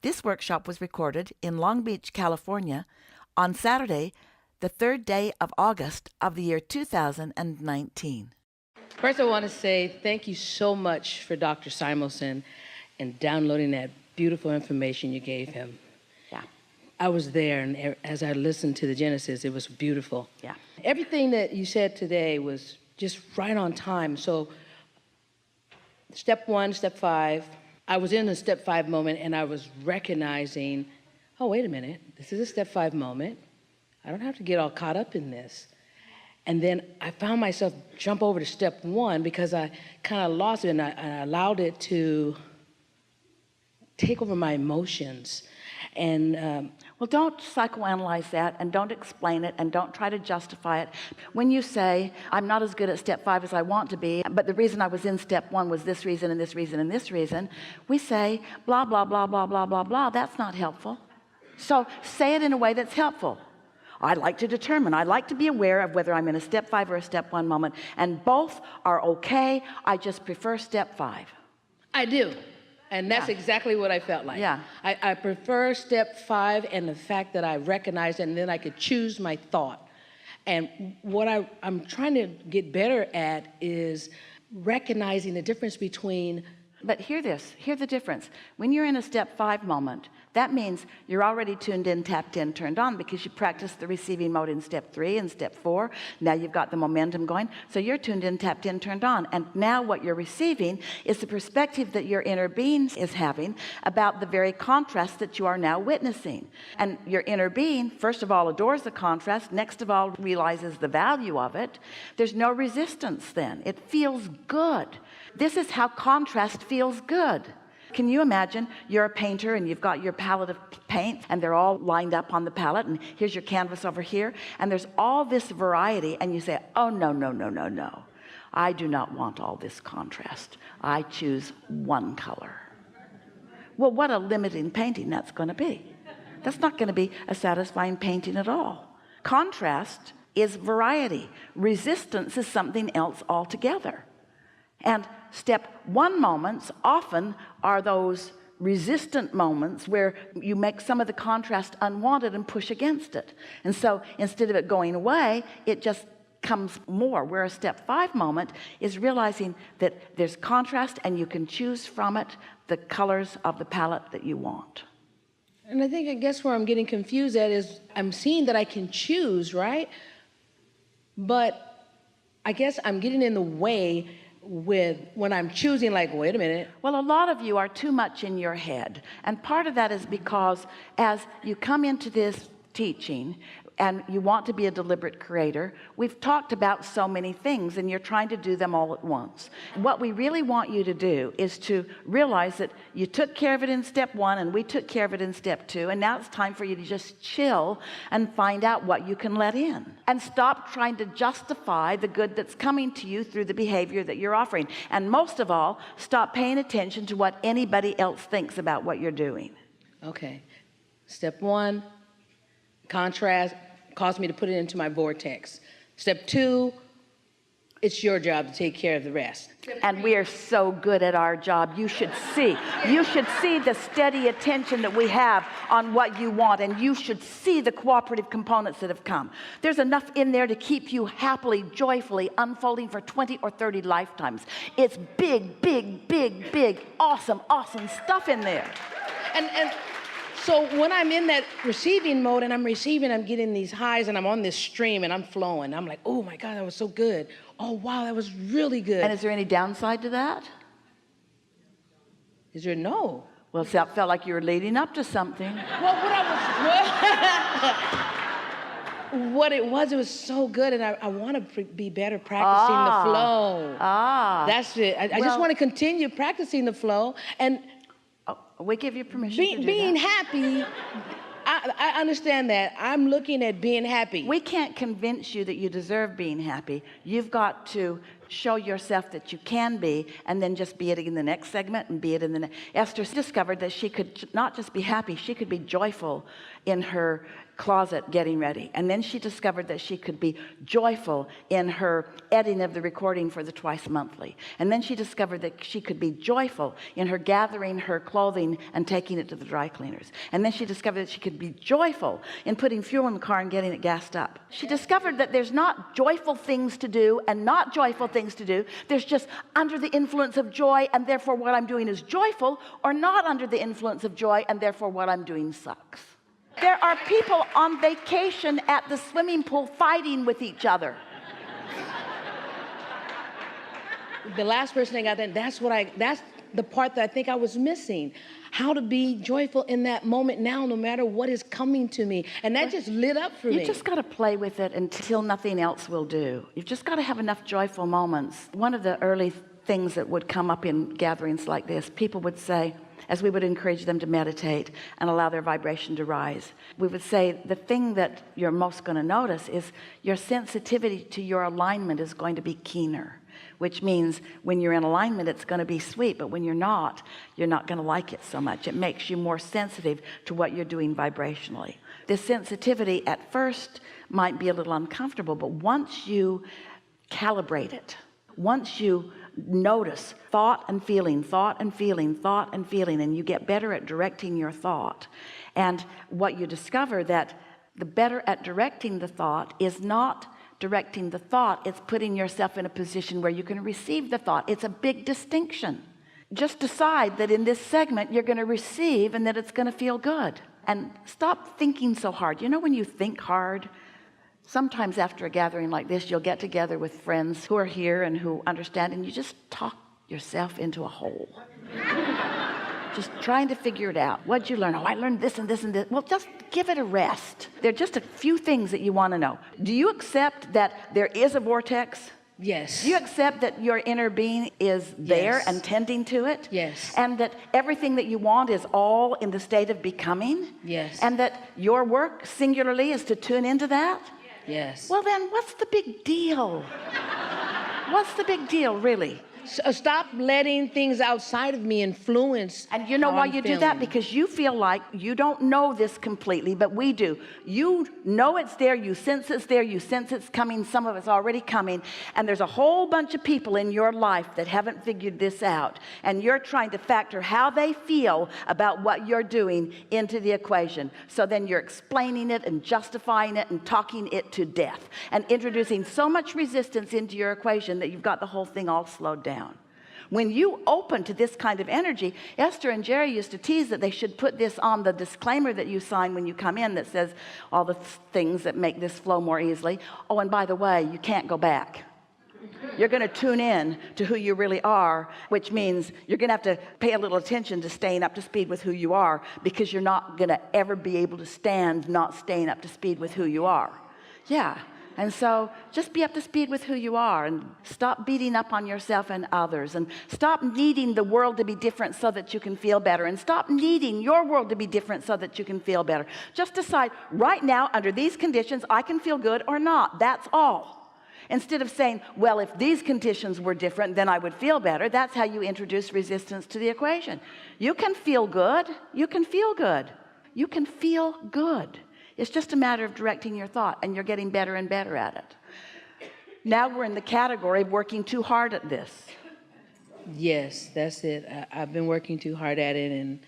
This workshop was recorded in Long Beach, California on Saturday, the 3rd day of August of the year 2019. First, I want to say thank you so much for Dr. Simonson and downloading that beautiful information you gave him. Yeah. I was there, and as I listened to the Genesis, it was beautiful. Yeah. Everything that you said today was just right on time. So, step 1, step 5, I was in a step 5 moment, and I was recognizing, oh, wait a minute, this is a step 5 moment. I don't have to get all caught up in this. And then I found myself jump over to step 1 because I kind of lost it, and I allowed it to take over my emotions. And well, don't psychoanalyze that, and don't explain it, and don't try to justify it. When you say, I'm not as good at step 5 as I want to be, but the reason I was in step 1 was this reason and this reason and this reason, we say blah, blah, blah, blah, blah, blah, blah. That's not helpful. So say it in a way that's helpful. I'd like to determine, I'd like to be aware of whether I'm in a step 5 or a step 1 moment, and both are okay. I just prefer step 5. I do. And that's exactly what I felt like. Yeah. I prefer step 5 and the fact that I recognize it, and then I could choose my thought. And what I'm trying to get better at is recognizing the difference between. But hear this, hear the difference. When you're in a step 5 moment, that means you're already tuned in, tapped in, turned on, because you practiced the receiving mode in step 3 and step 4. Now you've got the momentum going. So you're tuned in, tapped in, turned on. And now what you're receiving is the perspective that your inner being is having about the very contrast that you are now witnessing. And your inner being, first of all, adores the contrast. Next of all, realizes the value of it. There's no resistance then. It feels good. This is how contrast feels good. Can you imagine you're a painter and you've got your palette of paint and they're all lined up on the palette, and here's your canvas over here, and there's all this variety, and you say, oh, no, no, no, no, no. I do not want all this contrast. I choose one color. Well, what a limiting painting that's going to be. That's not going to be a satisfying painting at all. Contrast is variety. Resistance is something else altogether. And step 1 moments often are those resistant moments where you make some of the contrast unwanted and push against it. And so instead of it going away, it just comes more. Where a step 5 moment is realizing that there's contrast and you can choose from it the colors of the palette that you want. And I guess where I'm getting confused at is I'm seeing that I can choose, right? But I guess I'm getting in the way with when I'm choosing, like, wait a minute. Well, a lot of you are too much in your head, and part of that is because as you come into this teaching and you want to be a deliberate creator, we've talked about so many things and you're trying to do them all at once. What we really want you to do is to realize that you took care of it in step 1 and we took care of it in step 2, and now it's time for you to just chill and find out what you can let in, and stop trying to justify the good that's coming to you through the behavior that you're offering. And most of all, stop paying attention to what anybody else thinks about what you're doing. Okay. Step 1, contrast caused me to put it into my vortex. Step 2, it's your job to take care of the rest. And we are so good at our job. You should see the steady attention that we have on what you want, and you should see the cooperative components that have come. There's enough in there to keep you happily, joyfully unfolding for 20 or 30 lifetimes. It's big, big, big, big, awesome, awesome stuff in there. And so when I'm in that receiving mode and I'm receiving, I'm getting these highs and I'm on this stream and I'm flowing. I'm like, oh my God, that was so good. Oh wow, that was really good. And is there any downside to that? Is there? No. Well, it felt like you were leading up to something. Well, what it was so good, and I want to be better practicing the flow. That's it. I just want to continue practicing the flow, and we give you permission to do being that. happy. I understand that. I'm looking at being happy. We can't convince you that you deserve being happy. You've got to show yourself that you can be, and then just be it in the next segment and be it in the next. Esther discovered that she could not just be happy, she could be joyful in her closet getting ready. And then she discovered that she could be joyful in her editing of the recording for the Twice Monthly. And then she discovered that she could be joyful in her gathering her clothing and taking it to the dry cleaners. And then she discovered that she could be joyful in putting fuel in the car and getting it gassed up. She discovered that there's not joyful things to do and not joyful things to do. There's just under the influence of joy, and therefore what I'm doing is joyful, or not under the influence of joy, and therefore what I'm doing sucks. There are people on vacation at the swimming pool fighting with each other. The last person I got then, that's the part that I think I was missing. How to be joyful in that moment now, no matter what is coming to me. And that just lit up for me. You just got to play with it until nothing else will do. You've just got to have enough joyful moments. One of the early things that would come up in gatherings like this, people would say, as we would encourage them to meditate and allow their vibration to rise, we would say the thing that you're most going to notice is your sensitivity to your alignment is going to be keener, which means when you're in alignment it's going to be sweet, but when you're not going to like it so much. It makes you more sensitive to what you're doing vibrationally. This sensitivity at first might be a little uncomfortable, but once you calibrate it, once you notice thought and feeling, thought and feeling, thought and feeling, and you get better at directing your thought, and what you discover that the better at directing the thought is not directing the thought, it's putting yourself in a position where you can receive the thought. It's a big distinction. Just decide that in this segment you're going to receive and that it's going to feel good, and stop thinking so hard. You know, when you think hard, sometimes after a gathering like this, you'll get together with friends who are here and who understand, and you just talk yourself into a hole. Just trying to figure it out. What'd you learn? Oh, I learned this and this and this. Well, just give it a rest. There are just a few things that you want to know. Do you accept that there is a vortex? Yes. Do you accept that your inner being is there Yes. and tending to it? Yes. And that everything that you want is all in the state of becoming? Yes. And that your work singularly is to tune into that? Yes. Well, then what's the big deal? What's the big deal, really? Stop letting things outside of me influence. And you know how why I'm you do that? feeling. Because you feel like you don't know this completely, but we do. You know it's there, you sense it's there, you sense it's coming, some of it's already coming, and there's a whole bunch of people in your life that haven't figured this out, and you're trying to factor how they feel about what you're doing into the equation. So then you're explaining it and justifying it and talking it to death and introducing so much resistance into your equation that you've got the whole thing all slowed down. When you open to this kind of energy, Esther and Jerry used to tease that they should put this on the disclaimer that you sign when you come in that says all the things that make this flow more easily. Oh, and by the way, you can't go back. You're going to tune in to who you really are, which means you're going to have to pay a little attention to staying up to speed with who you are, because you're not going to ever be able to stand not staying up to speed with who you are. Yeah. And so just be up to speed with who you are, and stop beating up on yourself and others, and stop needing the world to be different so that you can feel better, and stop needing your world to be different so that you can feel better. Just decide right now, under these conditions, I can feel good or not. That's all. Instead of saying, well, if these conditions were different, then I would feel better. That's how you introduce resistance to the equation. You can feel good. You can feel good. You can feel good. It's just a matter of directing your thought, and you're getting better and better at it. Now we're in the category of working too hard at this. Yes, that's it. I've been working too hard at it, and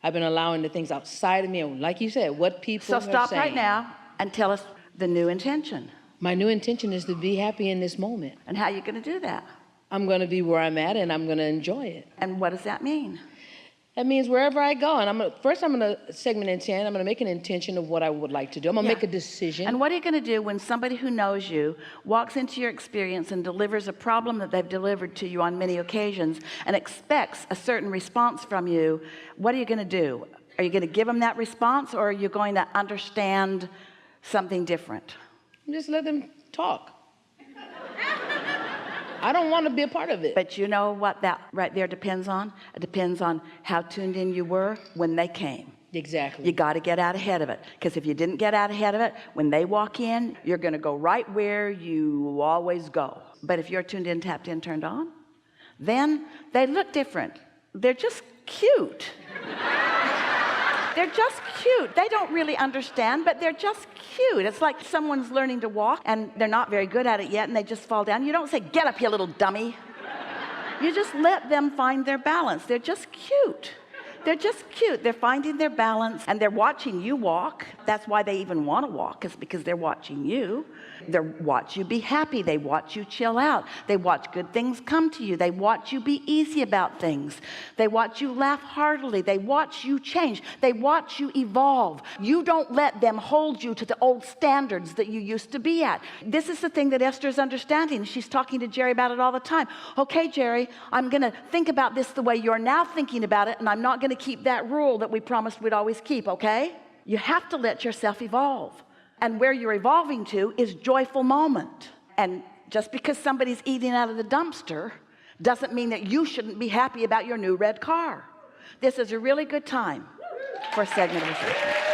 I've been allowing the things outside of me, and like you said, what people So are stop saying. right now and tell us the new intention. My new intention is to be happy in this moment. And how are you going to do that? I'm going to be where I'm at, and I'm going to enjoy it. And what does that mean? That means wherever I go, and I'm going to segment intent. I'm going to make an intention of what I would like to do. I'm going to make a decision. And what are you going to do when somebody who knows you walks into your experience and delivers a problem that they've delivered to you on many occasions and expects a certain response from you? What are you going to do? Are you going to give them that response, or are you going to understand something different? Just let them talk. I don't want to be a part of it. But you know what that right there depends on? It depends on how tuned in you were when they came. Exactly. You got to get out ahead of it, because if you didn't get out ahead of it, when they walk in, you're going to go right where you always go. But if you're tuned in, tapped in, turned on, then they look different. They're just cute. They're just cute. They don't really understand, but they're just cute. It's like someone's learning to walk and they're not very good at it yet and they just fall down. You don't say, "Get up, you little dummy." You just let them find their balance. They're just cute. They're just cute. They're finding their balance and they're watching you walk. That's why they even want to walk, is because they're watching you. They watch you be happy. They watch you chill out. They watch good things come to you. They watch you be easy about things. They watch you laugh heartily. They watch you change. They watch you evolve. You don't let them hold you to the old standards that you used to be at. This is the thing that Esther's understanding. She's talking to Jerry about it all the time. "Okay, Jerry, I'm going to think about this the way you're now thinking about it, and I'm not going to keep that rule that we promised we'd always keep, okay?" You have to let yourself evolve. And where you're evolving to is joyful moment. And just because somebody's eating out of the dumpster doesn't mean that you shouldn't be happy about your new red car. This is a really good time for a segment of refreshment.